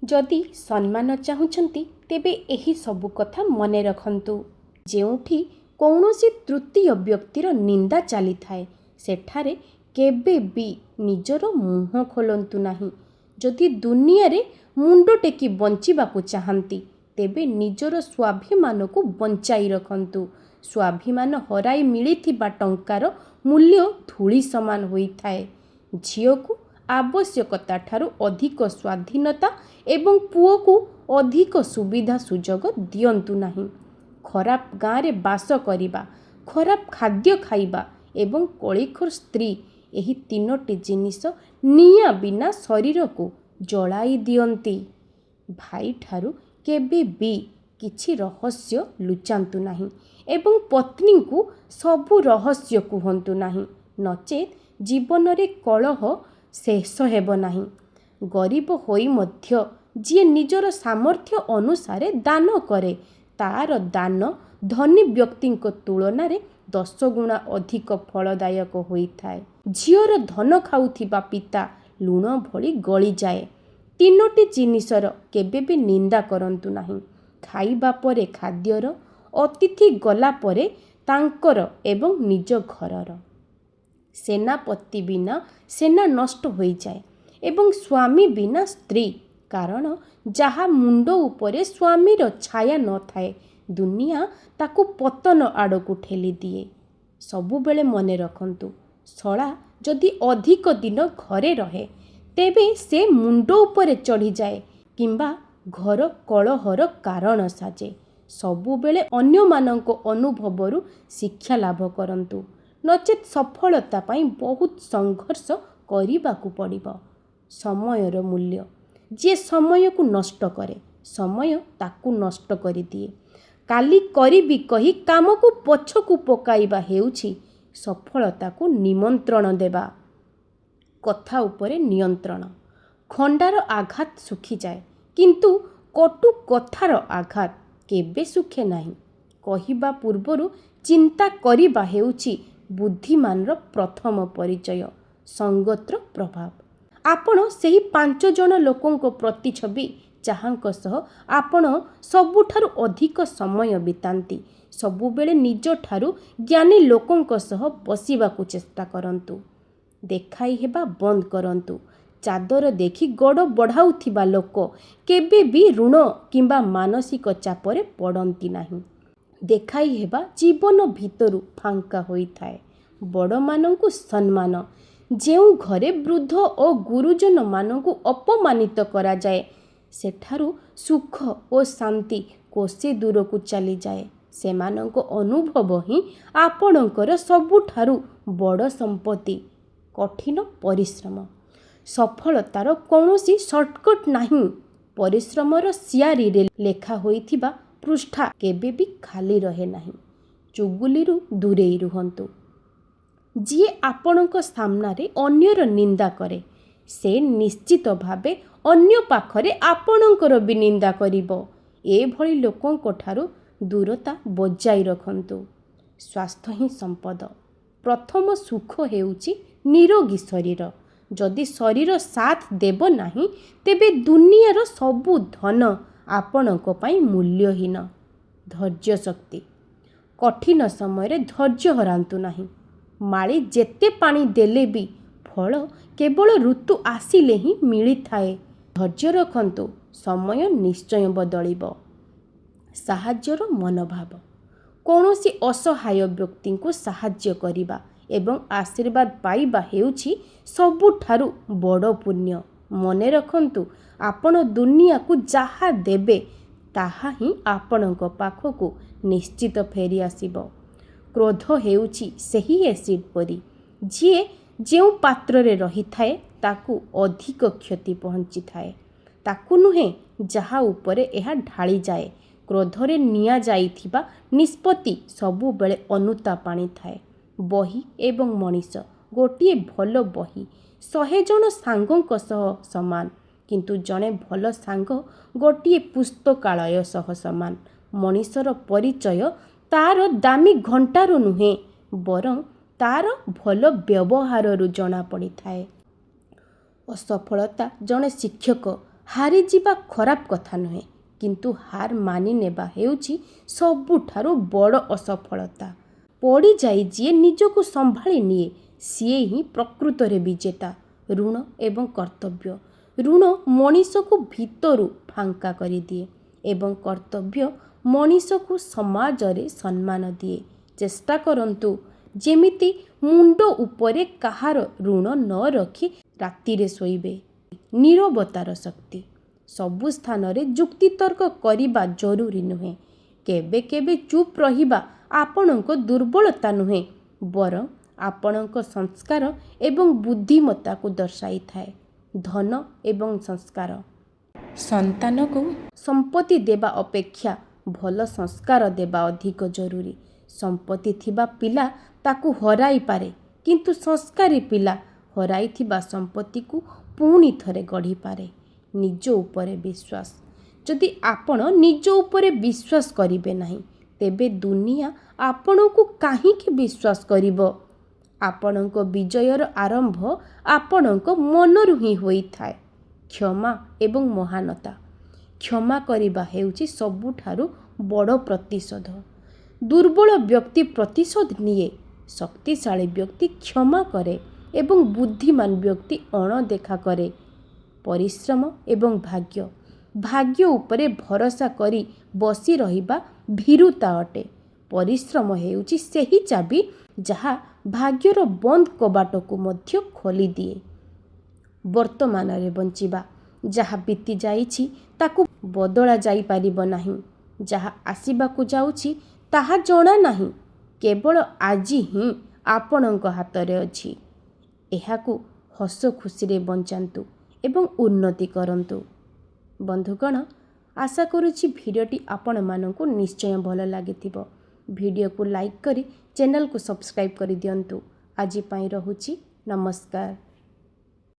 जदि सम्मान चाहुछंती तेबे एही सबु कथा मने रखंतु। जेउठी कौनसी तृतीय व्यक्तिर निंदा चली थाए सेठारे केबे भी निजर मुह खोलंतु नाही। जदि दुनिया रे मुंडो टेकी बंचिबाकू चाहंती तेबे निजर स्वाभिमान को बंचाई रखंतु। स्वाभिमान हराई मिलिथिबा टंकार मूल्य धूली समान होइथाए। झियो को आवश्यकता ठारू अधिक स्वाधीनता एवं पुओ को अधिक सुविधा सुजोग दियंतु नाही। खराब गाँव रे बास करिबा, खराब खाद्य खाइबा एवं कलिखोर स्त्री एही तीनोटी जिनिस निया बिना शरीर को जलाई दियंती। भाई ठारू केबे भी किछि रहस्य लुचांतु नाही एवं पत्नी को सबु रहस्य कुहंतु नाही, नचेत जीवन रे कलह शेष हेब नाही। गरीब होई मध्य जी निजर सामर्थ्य अनुसारे दान करे तार दान धनी व्यक्ति तुलन रे 10 गुणा अधिक फलदायक होइथाए। झियर धन खाउथिबा पिता लुण भली गली जाए। तीनोटी जिनिसर केबे भी निंदा करंतु नाही। खाइबा परे खाद्यर, अतिथि गला परे तांकर एवं निज घरर। सेनापति बिना सेना नष्ट होई जाए एवं स्वामी बिना स्त्री, कारण जहा मुंड उपरे स्वामीर छाया न थाए दुनिया ताकू पतन आड़कू ठेली दिए। सबुबेले मने रखंतु, शला जदि अधिक दिन घरे रहे तेबे से मुंड उपरे चढ़ी जाए किंबा घर कलहर कारण साजे। सबुबेले अन्य मानक अनुभवरु शिक्षा लाभ करंतु, नचेत सफलता पाई बहुत संघर्ष करिबाकू पड़िबो। समयर मूल्य, जे समय को नष्ट करे समय ताकू नष्ट करि दिए। काली करिबी कही काम को पछकू पकाइबा हेउछि सफलता को निमंत्रण देबा। कथा उपरे नियंत्रण। खंडार आघात सुखी जाए किंतु कटु कथार आघात केबे सुखे नाही। कहिबा पूर्वरु चिंता करिबा हेउछि बुद्धिमानर प्रथम परिचय। संगत्र प्रभाव। आपण सेही 5 जन लोकंको प्रतिछबि जाहांक सह आपण सबुठारु अधिक समय बितांती। सबुबेले निज ठारु ज्ञानी लोकंक सह बसिबाकू चेष्टा करंतु। देखाई हेबा बंद करंतु। चादर देखि गड़ बढ़ाउथिबा लोक केबे भी ऋण किंबा मानसिक चापरे पड़ंती नाही। देखाई हेबा जीवन भितरु फांका होइथाए। बड़ मानंकु सम्मान। जेउ घरे वृद्ध और गुरुजन मानंकु अपमानित करा जाए सेठारु सुख और शांति कोसे दूर को चली जाए। सेमानंको अनुभव ही आपणकर सबुठारु बड़ संपत्ति। कठिन परिश्रम। सफलतार कौनसी शॉर्टकट नहीं। परिश्रमर सियारी रे लेखा होइथिबा पृष्ठा केबे भी खाली रहे नहीं। चुगुलीरु दूरेई रुहंतु। जी आपणक सामनारे अन्यर निंदा करे से निश्चित भावे अन्य पाखरे आपणकर भी निंदा करिबो। ए भली लोकंक ठारु दूरता बजाई रखंतु। स्वास्थ्य ही संपद। प्रथम सुख हेउची निरोगी शरीर। जदि शरीर साथ देब नाही तेबे दुनियार सबु धन आपणक पई मूल्यहीन। धैर्य शक्ति। कठिन समय धैर्य हरांतु नाही। माली जेते पानी देले भी फल केवल ऋतु आसिले ही मिली थाए। धैर्य रखंतु, समय निश्चय बदलिबो। साहाज्यर मनोभाव। कौनसी असहाय व्यक्ति को साहाज्य करिबा एवं आशीर्वाद पाइबा हेउछि सबुठारु बड़ पुण्य। मने रखंतु, आपण दुनिया को जहा देबे ताहा ही आपणक पाखको निश्चित फेरी आसीबो। क्रोध हेउछि सेही एसिड परी जे जेउ पात्र रे रही थाए ताकू अधिक क्षति पहुंची थाए। ताकू नुहे जहा उपरे एहा ढाली जाए। क्रोधरे निया जाइथिबा निष्पत्ति सबु बेले अनुताप आनी थाए। बही एवं मनीष गोटिए भल बही 100 जन सांगक सह समान, किंतु जने भल सांग गोटिए पुस्तकालय सह समान। मनीषर परिचय तार दामी घंटार नुहे बरं तार भल व्यवहार जना पड़ी थाए। असफलता जने शिक्षक ହାରିଯିବା ଖରାପ କଥା ନୁହେଁ, କିନ୍ତୁ ହାର ମାନି ନେବା ହେଉଛି ସବୁଠାରୁ ବଡ଼ ଅସଫଳତା। ପଡ଼ିଯାଇ ଯିଏ ନିଜକୁ ସମ୍ଭାଳି ନିଏ ସିଏ ହିଁ ପ୍ରକୃତରେ ବିଜେତା। ଋଣ ଏବଂ କର୍ତ୍ତବ୍ୟ। ଋଣ ମଣିଷକୁ ଭିତରୁ ଫାଙ୍କା କରିଦିଏ ଏବଂ କର୍ତ୍ତବ୍ୟ ମଣିଷକୁ ସମାଜରେ ସମ୍ମାନ ଦିଏ। ଚେଷ୍ଟା କରନ୍ତୁ ଯେମିତି ମୁଣ୍ଡ ଉପରେ କାହାର ଋଣ ନ ରଖି ରାତିରେ ଶୋଇବେ। ନୀରବତାର ଶକ୍ତି। ସବୁ ସ୍ଥାନରେ ଯୁକ୍ତିତର୍କ କରିବା ଜରୁରୀ ନୁହେଁ। କେବେ କେବେ ଚୁପ୍ ରହିବା ଆପଣଙ୍କ ଦୁର୍ବଳତା ନୁହେଁ, ବରଂ ଆପଣଙ୍କ ସଂସ୍କାର ଏବଂ ବୁଦ୍ଧିମତ୍ତାକୁ ଦର୍ଶାଇଥାଏ। ଧନ ଏବଂ ସଂସ୍କାର। ସନ୍ତାନକୁ ସମ୍ପତ୍ତି ଦେବା ଅପେକ୍ଷା ଭଲ ସଂସ୍କାର ଦେବା ଅଧିକ ଜରୁରୀ। ସମ୍ପତ୍ତି ଥିବା ପିଲା ତାକୁ ହରାଇପାରେ, କିନ୍ତୁ ସଂସ୍କାରୀ ପିଲା ହରାଇଥିବା ସମ୍ପତ୍ତିକୁ ପୁଣି ଥରେ ଗଢ଼ିପାରେ। ନିଜ ଉପରେ ବିଶ୍ୱାସ। ଯଦି ଆପଣ ନିଜ ଉପରେ ବିଶ୍ୱାସ କରିବେ ନାହିଁ, ତେବେ ଦୁନିଆ ଆପଣଙ୍କୁ କାହିଁକି ବିଶ୍ୱାସ କରିବ? ଆପଣଙ୍କ ବିଜୟର ଆରମ୍ଭ ଆପଣଙ୍କ ମନରୁ ହିଁ ହୋଇଥାଏ। କ୍ଷମା ଏବଂ ମହାନତା। କ୍ଷମା କରିବା ହେଉଛି ସବୁଠାରୁ ବଡ଼ ପ୍ରତିଶୋଧ। ଦୁର୍ବଳ ବ୍ୟକ୍ତି ପ୍ରତିଶୋଧ ନିଏ, ଶକ୍ତିଶାଳୀ ବ୍ୟକ୍ତି କ୍ଷମା କରେ ଏବଂ ବୁଦ୍ଧିମାନ ବ୍ୟକ୍ତି ଅଣଦେଖା କରେ। ପରିଶ୍ରମ ଏବଂ ଭାଗ୍ୟ। ଭାଗ୍ୟ ଉପରେ ଭରସା କରି ବସି ରହିବା ଭୀରୁତା ଅଟେ। ପରିଶ୍ରମ ହେଉଛି ସେହି ଚାବି ଯାହା ଭାଗ୍ୟର ବନ୍ଦ କବାଟକୁ ମଧ୍ୟ ଖୋଲିଦିଏ। ବର୍ତ୍ତମାନରେ ବଞ୍ଚିବା। ଯାହା ବିତି ଯାଇଛି ତାକୁ ବଦଳା ଯାଇପାରିବ ନାହିଁ। ଯାହା ଆସିବାକୁ ଯାଉଛି ତାହା ଜଣା ନାହିଁ। କେବଳ ଆଜି ହିଁ ଆପଣଙ୍କ ହାତରେ ଅଛି। ଏହାକୁ ହସ ଖୁସିରେ ବଞ୍ଚାନ୍ତୁ ଏବଂ ଉନ୍ନତି କରନ୍ତୁ। ବନ୍ଧୁଗଣ, ଆଶା କରୁଛି ଭିଡ଼ିଓଟି ଆପଣମାନଙ୍କୁ ନିଶ୍ଚୟ ଭଲ ଲାଗିଥିବ। ଭିଡ଼ିଓକୁ ଲାଇକ୍ କରି ଚ୍ୟାନେଲକୁ ସବସ୍କ୍ରାଇବ୍ କରିଦିଅନ୍ତୁ। ଆଜି ପାଇଁ ରହୁଛି, ନମସ୍କାର।